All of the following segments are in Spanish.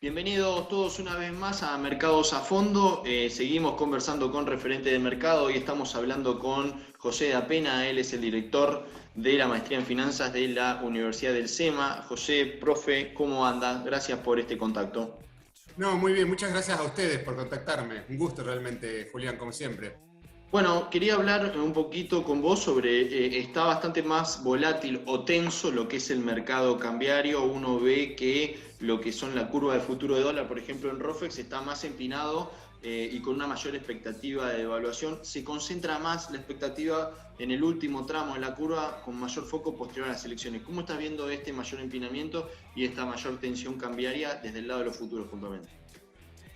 Bienvenidos todos una vez más a Mercados a Fondo. Seguimos conversando con referente de mercado. Hoy estamos hablando con José Dapena. Él es el director de la maestría en finanzas de la Universidad del SEMA. José, profe, ¿cómo anda? Gracias por este contacto. No, muy bien, muchas gracias a ustedes por contactarme. Un gusto realmente, Julián, como siempre. Bueno, quería hablar un poquito con vos sobre, está bastante más volátil o tenso lo que es el mercado cambiario. Uno ve que lo que son la curva de futuro de dólar, por ejemplo, en ROFEX está más empinado y con una mayor expectativa de devaluación. Se concentra más la expectativa en el último tramo de la curva con mayor foco posterior a las elecciones. ¿Cómo estás viendo este mayor empinamiento y esta mayor tensión cambiaria desde el lado de los futuros puntualmente?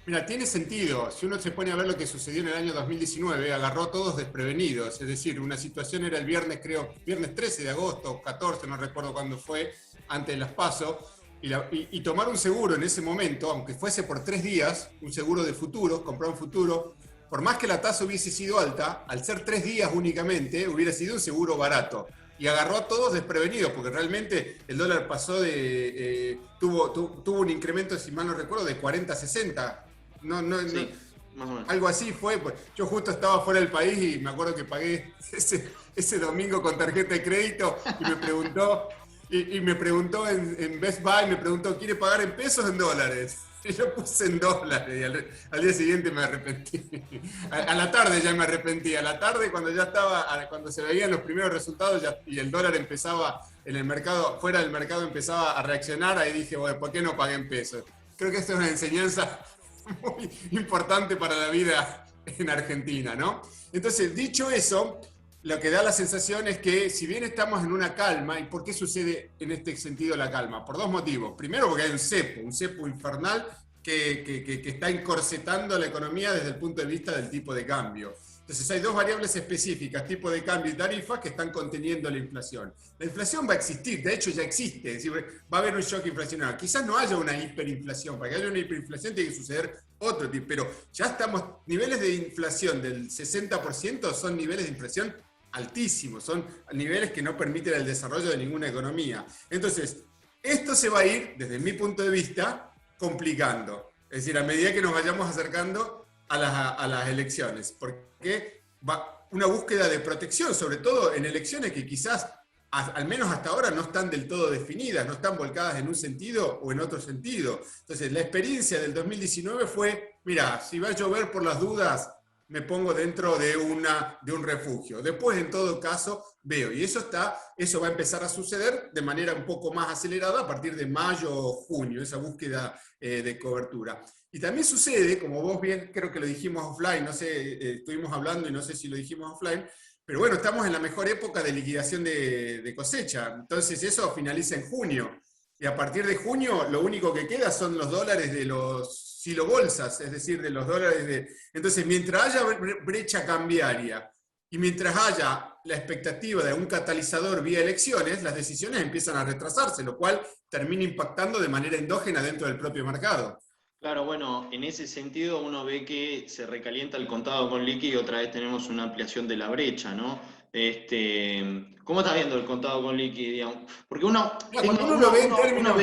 Mira, tiene sentido. Si uno se pone a ver lo que sucedió en el año 2019, agarró a todos desprevenidos. Es decir, una situación era el viernes, creo, viernes 13 de agosto, 14, no recuerdo cuándo fue, antes de las PASO, y tomar un seguro en ese momento, aunque fuese por 3 días, un seguro de futuro, comprar un futuro, por más que la tasa hubiese sido alta, al ser 3 días únicamente, hubiera sido un seguro barato. Y agarró a todos desprevenidos, porque realmente el dólar pasó tuvo un incremento, si mal no recuerdo, de 40 a 60. No, Sí, más o menos. algo así fue. Pues, yo justo estaba fuera del país y me acuerdo que pagué ese domingo con tarjeta de crédito y me preguntó en Best Buy, me preguntó, ¿quiere pagar en pesos o en dólares? Y yo puse en dólares y al día siguiente me arrepentí. A la tarde ya me arrepentí. A la tarde cuando se veían los primeros resultados y el dólar empezaba en el mercado, fuera del mercado empezaba a reaccionar, ahí dije, bueno, ¿por qué no pagué en pesos? Creo que esto es una enseñanza muy importante para la vida en Argentina, ¿no? Entonces, dicho eso, lo que da la sensación es que si bien estamos en una calma, ¿y por qué sucede en este sentido la calma? Por dos motivos. Primero, porque hay un cepo infernal que está encorsetando la economía desde el punto de vista del tipo de cambio. Entonces hay dos variables específicas, tipo de cambio y tarifas, que están conteniendo la inflación. La inflación va a existir, de hecho ya existe, es decir, va a haber un shock inflacionario. Quizás no haya una hiperinflación, para que haya una hiperinflación tiene que suceder otro tipo, pero ya estamos, niveles de inflación del 60% son niveles de inflación altísimos, son niveles que no permiten el desarrollo de ninguna economía. Entonces, esto se va a ir, desde mi punto de vista, complicando. Es decir, a medida que nos vayamos acercando a las elecciones, porque va una búsqueda de protección, sobre todo en elecciones que quizás, al menos hasta ahora, no están del todo definidas, no están volcadas en un sentido o en otro sentido. Entonces, la experiencia del 2019 fue, mira, si va a llover por las dudas, me pongo dentro de un refugio. Después, en todo caso, veo. Y eso va a empezar a suceder de manera un poco más acelerada a partir de mayo o junio, esa búsqueda de cobertura. Y también sucede, como vos bien creo que lo dijimos offline, no sé, estuvimos hablando y no sé si lo dijimos offline, pero bueno, estamos en la mejor época de liquidación de cosecha. Entonces eso finaliza en junio. Y a partir de junio lo único que queda son los dólares de los silobolsas, es decir, de los dólares de... Entonces, mientras haya brecha cambiaria y mientras haya la expectativa de un catalizador vía elecciones, las decisiones empiezan a retrasarse, lo cual termina impactando de manera endógena dentro del propio mercado. Claro, bueno, en ese sentido uno ve que se recalienta el contado con liqui y otra vez tenemos una ampliación de la brecha, ¿no? ¿Cómo estás viendo el contado con liqui, digamos? Porque Mira, cuando uno lo ve en términos...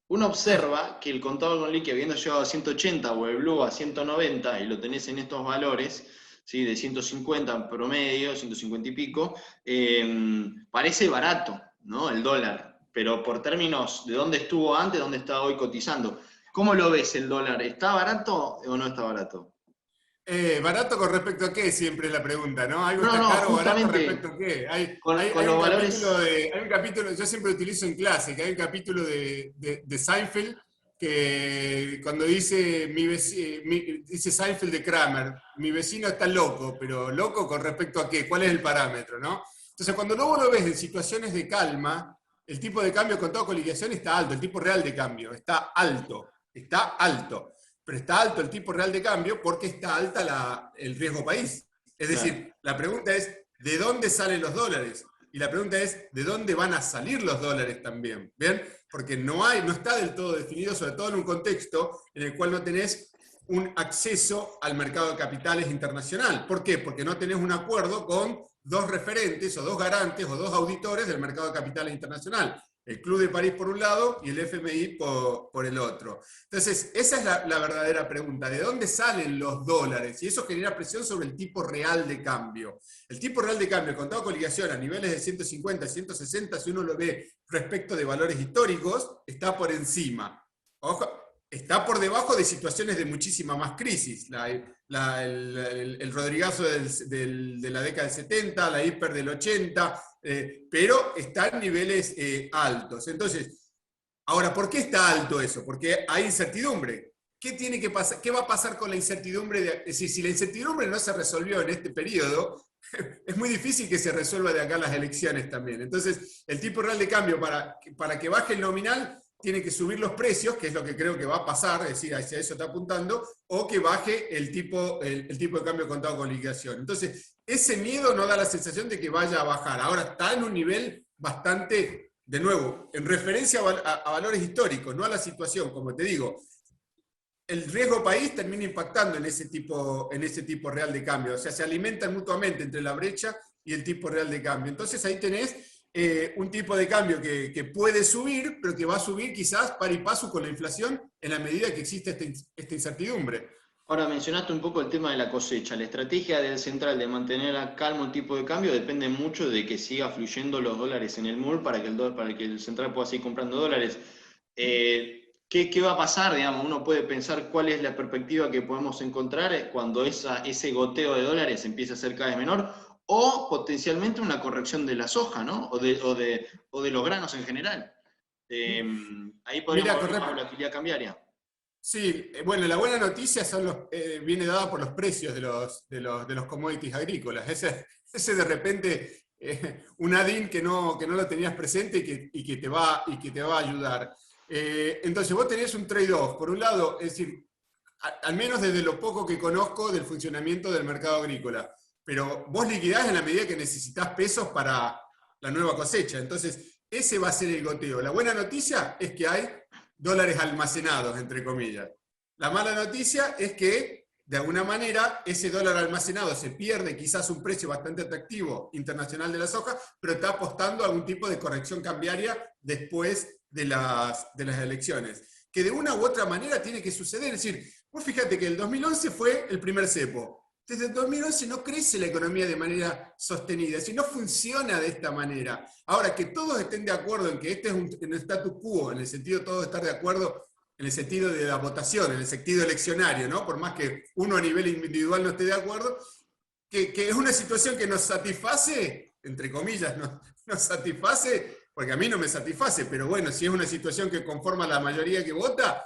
uno observa que el contado con liqui, habiendo llegado a 180 o el blue a 190 y lo tenés en estos valores, ¿sí? De 150 en promedio, 150 y pico, parece barato, ¿no? El dólar, pero por términos de dónde estuvo antes, dónde está hoy cotizando. ¿Cómo lo ves el dólar? ¿Está barato o no está barato? ¿Barato con respecto a qué? Siempre es la pregunta, ¿no? ¿Algo No, está no, caro o barato respecto justamente a qué? con los valores. Hay un capítulo, yo siempre utilizo en clase, que hay un capítulo de Seinfeld que cuando dice Seinfeld de Kramer, mi vecino está loco, pero loco con respecto a qué, ¿cuál es el parámetro, no? Entonces, cuando luego lo ves en situaciones de calma, el tipo de cambio contado con liquidación está alto, el tipo real de cambio está alto, pero está alto el tipo real de cambio porque está alta el riesgo país. Es Claro. decir, la pregunta es, ¿de dónde salen los dólares? Y la pregunta es, ¿de dónde van a salir los dólares también? ¿Bien? Porque no está del todo definido, sobre todo en un contexto en el cual no tenés un acceso al mercado de capitales internacional. ¿Por qué? Porque no tenés un acuerdo con dos referentes o dos garantes o dos auditores del mercado de capitales internacional. El Club de París por un lado y el FMI por el otro. Entonces, esa es la verdadera pregunta. ¿De dónde salen los dólares? Y eso genera presión sobre el tipo real de cambio. El tipo real de cambio, contado con liquidación a niveles de 150, 160, si uno lo ve respecto de valores históricos, está por encima. Ojo, está por debajo de situaciones de muchísima más crisis. El Rodrigazo de la década del 70, la hiper del 80, pero está en niveles altos. Entonces, ahora, ¿por qué está alto eso? Porque hay incertidumbre. ¿Qué tiene que pasar? ¿Qué va a pasar con la incertidumbre? Es decir, si la incertidumbre no se resolvió en este periodo, es muy difícil que se resuelva de acá las elecciones también. Entonces, el tipo real de cambio, para que baje el nominal, tiene que subir los precios, que es lo que creo que va a pasar, es decir, hacia eso está apuntando, o que baje el tipo de cambio contado con liquidación. Entonces, ese miedo no da la sensación de que vaya a bajar. Ahora está en un nivel bastante, de nuevo, en referencia a valores históricos, no a la situación, como te digo. El riesgo país termina impactando en ese tipo real de cambio. O sea, se alimentan mutuamente entre la brecha y el tipo real de cambio. Entonces ahí tenés un tipo de cambio que puede subir, pero que va a subir quizás par y paso con la inflación en la medida que existe esta incertidumbre. Ahora mencionaste un poco el tema de la cosecha. La estrategia del central de mantener a calmo el tipo de cambio depende mucho de que siga fluyendo los dólares en el MUL para que el central pueda seguir comprando dólares. ¿Qué va a pasar? Digamos, uno puede pensar cuál es la perspectiva que podemos encontrar cuando ese goteo de dólares empieza a ser cada vez menor, o potencialmente una corrección de la soja, ¿no? O de los granos en general. Ahí podríamos ver una volatilidad cambiaria. Sí, bueno, la buena noticia viene dada por los precios de los commodities agrícolas. Ese de repente, un ADIN que no lo tenías presente y que te va a ayudar. Entonces vos tenés un trade-off. Por un lado, es decir, al menos desde lo poco que conozco del funcionamiento del mercado agrícola, pero vos liquidás en la medida que necesitas pesos para la nueva cosecha. Entonces, ese va a ser el goteo. La buena noticia es que hay dólares almacenados, entre comillas. La mala noticia es que, de alguna manera, ese dólar almacenado se pierde quizás un precio bastante atractivo internacional de la soja, pero está apostando a algún tipo de corrección cambiaria después de las elecciones, que de una u otra manera tiene que suceder. Es decir, vos fíjate que el 2011 fue el primer cepo. Desde el 2011 no crece la economía de manera sostenida, es decir, no funciona de esta manera. Ahora, que todos estén de acuerdo en que este es un status quo, en el sentido de todos estar de acuerdo, en el sentido de la votación, en el sentido eleccionario, ¿no? Por más que uno a nivel individual no esté de acuerdo, que es una situación que nos satisface, entre comillas, nos satisface, porque a mí no me satisface, pero bueno, si es una situación que conforma la mayoría que vota,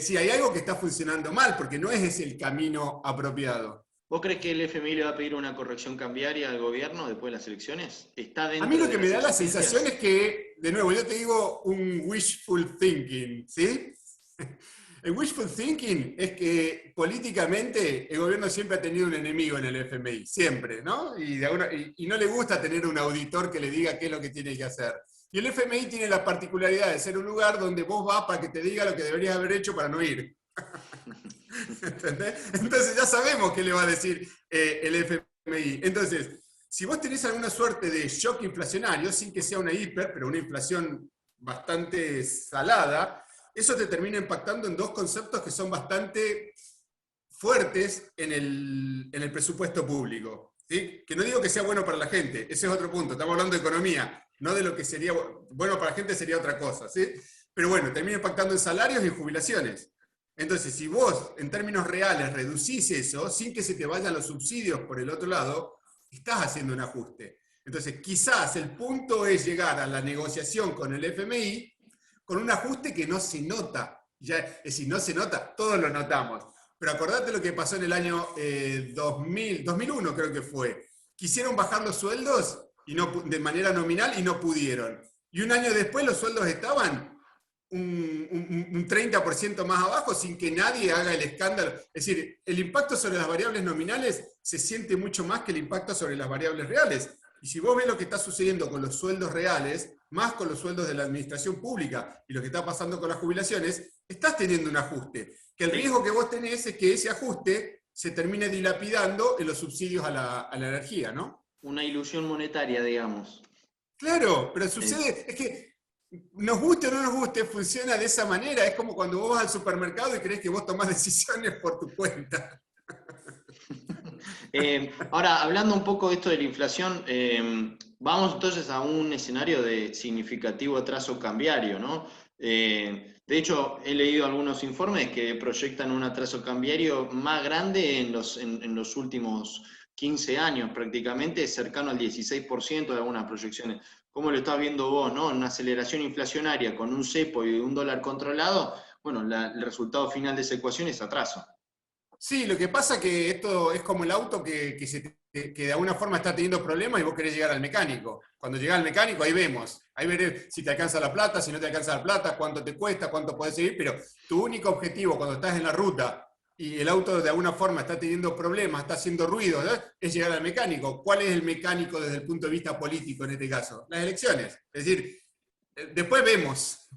sí hay algo que está funcionando mal, porque no es ese el camino apropiado. ¿Vos crees que el FMI le va a pedir una corrección cambiaria al gobierno después de las elecciones? ¿Está dentro a mí lo que de me las da la exigencias? sensación es que, de nuevo, yo te digo un wishful thinking, ¿sí? El wishful thinking es que políticamente el gobierno siempre ha tenido un enemigo en el FMI, siempre, ¿no? Y no le gusta tener un auditor que le diga qué es lo que tiene que hacer. Y el FMI tiene la particularidad de ser un lugar donde vos vas para que te diga lo que deberías haber hecho para no ir. ¿Entendés? Entonces ya sabemos qué le va a decir el FMI. Entonces, si vos tenés alguna suerte de shock inflacionario, sin que sea una hiper, pero una inflación bastante salada, eso te termina impactando en dos conceptos que son bastante fuertes en el presupuesto público. ¿Sí? Que no digo que sea bueno para la gente, ese es otro punto, estamos hablando de economía, no de lo que sería bueno para la gente, sería otra cosa. ¿Sí? Pero bueno, termina impactando en salarios y en jubilaciones. Entonces, si vos, en términos reales, reducís eso, sin que se te vayan los subsidios por el otro lado, estás haciendo un ajuste. Entonces, quizás el punto es llegar a la negociación con el FMI con un ajuste que no se nota. Ya, es decir, no se nota, todos lo notamos. Pero acordate lo que pasó en el año 2001, creo que fue. Quisieron bajar los sueldos de manera nominal y no pudieron. Y un año después los sueldos estaban un 30% más abajo sin que nadie haga el escándalo. Es decir, el impacto sobre las variables nominales se siente mucho más que el impacto sobre las variables reales. Y si vos ves lo que está sucediendo con los sueldos reales, más con los sueldos de la administración pública y lo que está pasando con las jubilaciones, estás teniendo un ajuste. Que el riesgo que vos tenés es que ese ajuste se termine dilapidando en los subsidios a la energía, ¿no? Una ilusión monetaria, digamos. Claro, pero sucede, es que nos guste o no nos guste, funciona de esa manera. Es como cuando vos vas al supermercado y crees que vos tomás decisiones por tu cuenta. Ahora, hablando un poco de esto de la inflación, vamos entonces a un escenario de significativo atraso cambiario, ¿no? De hecho, he leído algunos informes que proyectan un atraso cambiario más grande en los últimos 15 años, prácticamente cercano al 16% de algunas proyecciones. ¿Cómo lo estás viendo vos, no? Una aceleración inflacionaria con un cepo y un dólar controlado, bueno, el resultado final de esa ecuación es atraso. Sí, lo que pasa que esto es como el auto que de alguna forma está teniendo problemas y vos querés llegar al mecánico. Cuando llegás al mecánico, ahí vemos. Ahí veré si te alcanza la plata, si no te alcanza la plata, cuánto te cuesta, cuánto podés seguir, pero tu único objetivo cuando estás en la ruta y el auto de alguna forma está teniendo problemas, está haciendo ruido, ¿no? Es llegar al mecánico. ¿Cuál es el mecánico desde el punto de vista político en este caso? Las elecciones. Es decir, después vemos.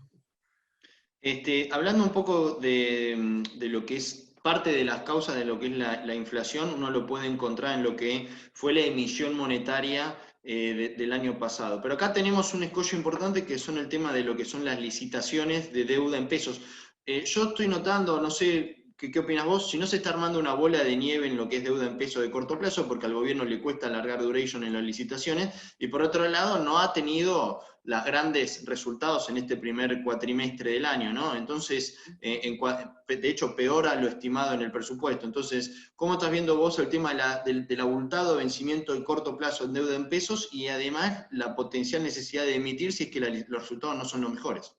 Hablando un poco de lo que es parte de las causas de lo que es la inflación, uno lo puede encontrar en lo que fue la emisión monetaria del año pasado. Pero acá tenemos un escollo importante que son el tema de lo que son las licitaciones de deuda en pesos. Yo estoy notando, no sé qué opinas vos, si no se está armando una bola de nieve en lo que es deuda en pesos de corto plazo, porque al gobierno le cuesta alargar duration en las licitaciones, y por otro lado no ha tenido los grandes resultados en este primer cuatrimestre del año, ¿no? Entonces, de hecho, peora lo estimado en el presupuesto. Entonces, ¿cómo estás viendo vos el tema del abultado vencimiento de corto plazo en deuda en pesos y además la potencial necesidad de emitir si es que los resultados no son los mejores?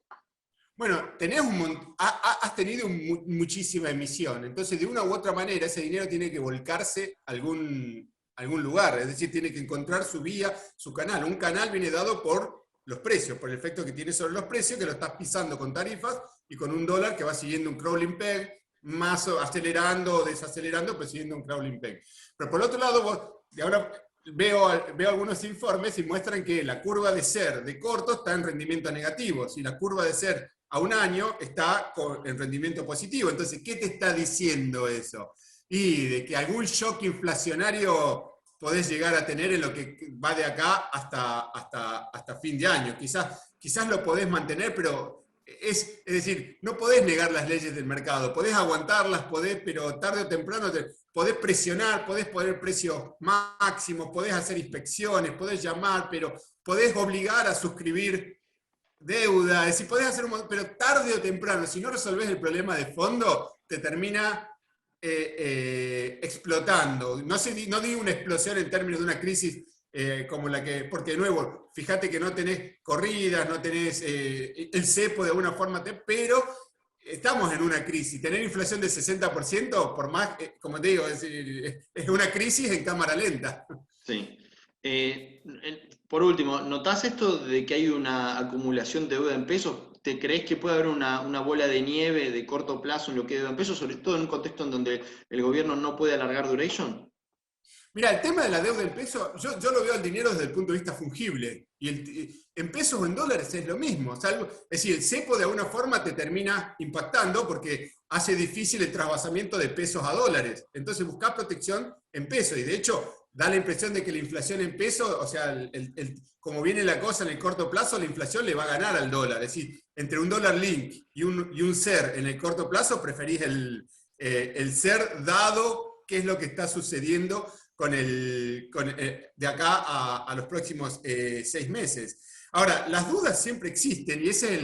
Bueno, has tenido muchísima emisión, entonces de una u otra manera ese dinero tiene que volcarse a algún lugar, es decir, tiene que encontrar su vía, su canal. Un canal viene dado por los precios, por el efecto que tiene sobre los precios, que lo estás pisando con tarifas y con un dólar que va siguiendo un crawling peg, más acelerando o desacelerando, pues siguiendo un crawling peg. Pero por otro lado, y ahora veo algunos informes y muestran que la curva de SER de corto está en rendimiento negativo, si la curva de SER a un año está en rendimiento positivo. Entonces, ¿qué te está diciendo eso? Y de que algún shock inflacionario podés llegar a tener en lo que va de acá hasta fin de año. Quizás lo podés mantener, pero es decir, no podés negar las leyes del mercado, podés aguantarlas, pero tarde o temprano podés presionar, podés poner precios máximos, podés hacer inspecciones, podés llamar, pero podés obligar a suscribir deuda, es decir, podés hacer pero tarde o temprano, si no resolvés el problema de fondo, te termina explotando. No digo una explosión en términos de una crisis como la que, porque de nuevo, fíjate que no tenés corridas, no tenés el cepo de alguna forma, pero estamos en una crisis. Tener inflación del 60%, por más, como te digo, es una crisis en cámara lenta. Sí. Por último, ¿notás esto de que hay una acumulación de deuda en pesos? ¿Te crees que puede haber una bola de nieve de corto plazo en lo que es deuda en pesos, sobre todo en un contexto en donde el gobierno no puede alargar duration? Mira, el tema de la deuda en pesos, yo lo veo al dinero desde el punto de vista fungible. Y en pesos o en dólares es lo mismo. Es decir, el cepo de alguna forma te termina impactando porque hace difícil el trasvasamiento de pesos a dólares. Entonces buscar protección en pesos. Y de hecho, da la impresión de que la inflación en pesos, o sea, como viene la cosa en el corto plazo, la inflación le va a ganar al dólar. Es decir, entre un dólar link y un SER en el corto plazo, preferís el SER dado qué es lo que está sucediendo de acá a los próximos 6 meses. Ahora, las dudas siempre existen y ese es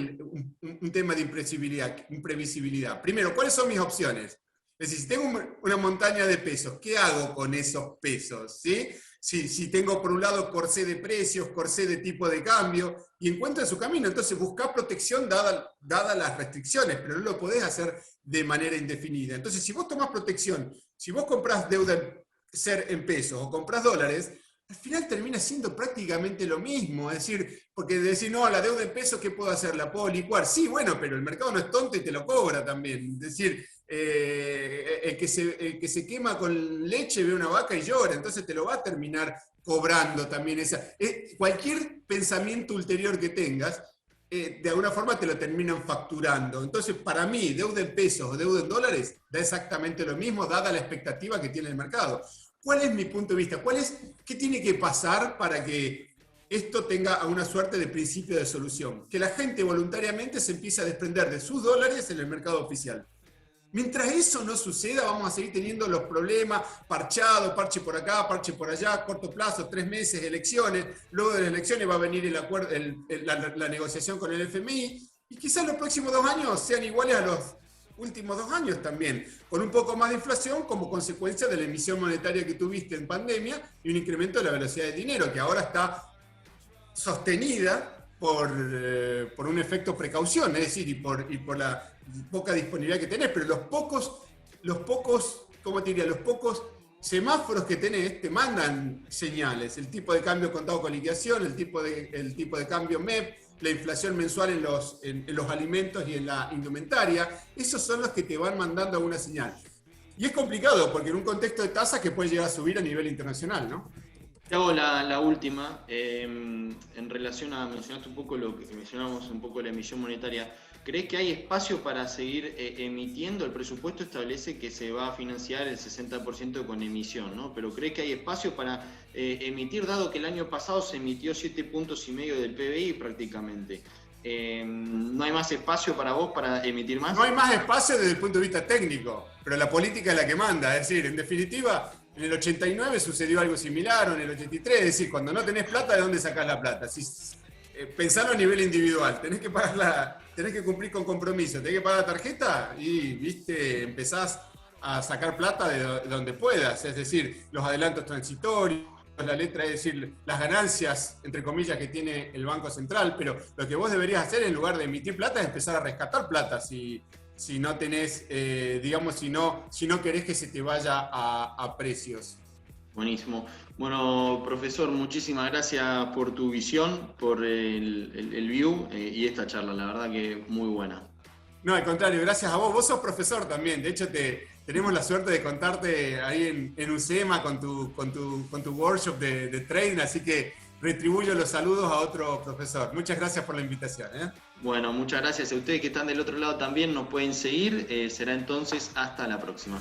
un tema de imprevisibilidad. Primero, ¿cuáles son mis opciones? Es decir, si tengo una montaña de pesos, ¿qué hago con esos pesos? ¿Sí? Si tengo por un lado corsé de precios, corsé de tipo de cambio, y encuentra su camino, entonces buscar protección dada las restricciones, pero no lo podés hacer de manera indefinida. Entonces, si vos tomás protección, si vos comprás deuda SER en pesos o compras dólares, al final termina siendo prácticamente lo mismo. Es decir, porque decir, no, la deuda en pesos, ¿qué puedo hacer? ¿La puedo licuar? Sí, bueno, pero el mercado no es tonto y te lo cobra también. Es decir, el que se quema con leche ve una vaca y llora, entonces te lo va a terminar cobrando también cualquier pensamiento ulterior que tengas, de alguna forma te lo terminan facturando. Entonces, para mí, deuda en pesos o deuda en dólares da exactamente lo mismo, dada la expectativa que tiene el mercado. ¿Cuál es mi punto de vista? ¿Qué tiene que pasar para que esto tenga una suerte de principio de solución, que la gente voluntariamente se empiece a desprender de sus dólares en el mercado oficial. Mientras eso no suceda, vamos a seguir teniendo los problemas, parchado, parche por acá, parche por allá, corto plazo, 3 meses, elecciones, luego de las elecciones va a venir el acuerdo, la negociación con el FMI, y quizás los próximos 2 años sean iguales a los últimos 2 años también, con un poco más de inflación como consecuencia de la emisión monetaria que tuviste en pandemia y un incremento de la velocidad del dinero, que ahora está sostenida por un efecto precaución, es decir, y por la poca disponibilidad que tenés, pero los pocos, ¿cómo te diría? Los pocos semáforos que tenés te mandan señales, el tipo de cambio contado con liquidación, el tipo de cambio MEP, la inflación mensual en los alimentos y en la indumentaria, esos son los que te van mandando alguna señal. Y es complicado, porque en un contexto de tasas que puede llegar a subir a nivel internacional, ¿no? Te hago la última, en relación a, mencionaste un poco lo que mencionamos, un poco la emisión monetaria. ¿Crees que hay espacio para seguir emitiendo? El presupuesto establece que se va a financiar el 60% con emisión, ¿no? Pero ¿crees que hay espacio para emitir, dado que el año pasado se emitió 7,5 puntos del PBI prácticamente? ¿No hay más espacio para vos para emitir más? No hay más espacio desde el punto de vista técnico, pero la política es la que manda. Es decir, en definitiva, en el 89 sucedió algo similar, o en el 83, es decir, cuando no tenés plata, ¿de dónde sacás la plata? Pensalo a nivel individual, tenés que cumplir con compromiso, tenés que pagar la tarjeta y, viste, empezás a sacar plata de donde puedas, es decir, los adelantos transitorios, la letra, es decir, las ganancias, entre comillas, que tiene el Banco Central, pero lo que vos deberías hacer en lugar de emitir plata es empezar a rescatar plata si no tenés, digamos, si no querés que se te vaya a precios. Buenísimo. Bueno, profesor, muchísimas gracias por tu visión, por el view y esta charla, la verdad que muy buena. No, al contrario, gracias a vos. Vos sos profesor también, de hecho tenemos la suerte de contarte ahí en UCEMA con tu workshop de trading, así que retribuyo los saludos a otro profesor. Muchas gracias por la invitación. Bueno, muchas gracias a ustedes que están del otro lado también, nos pueden seguir, será entonces hasta la próxima.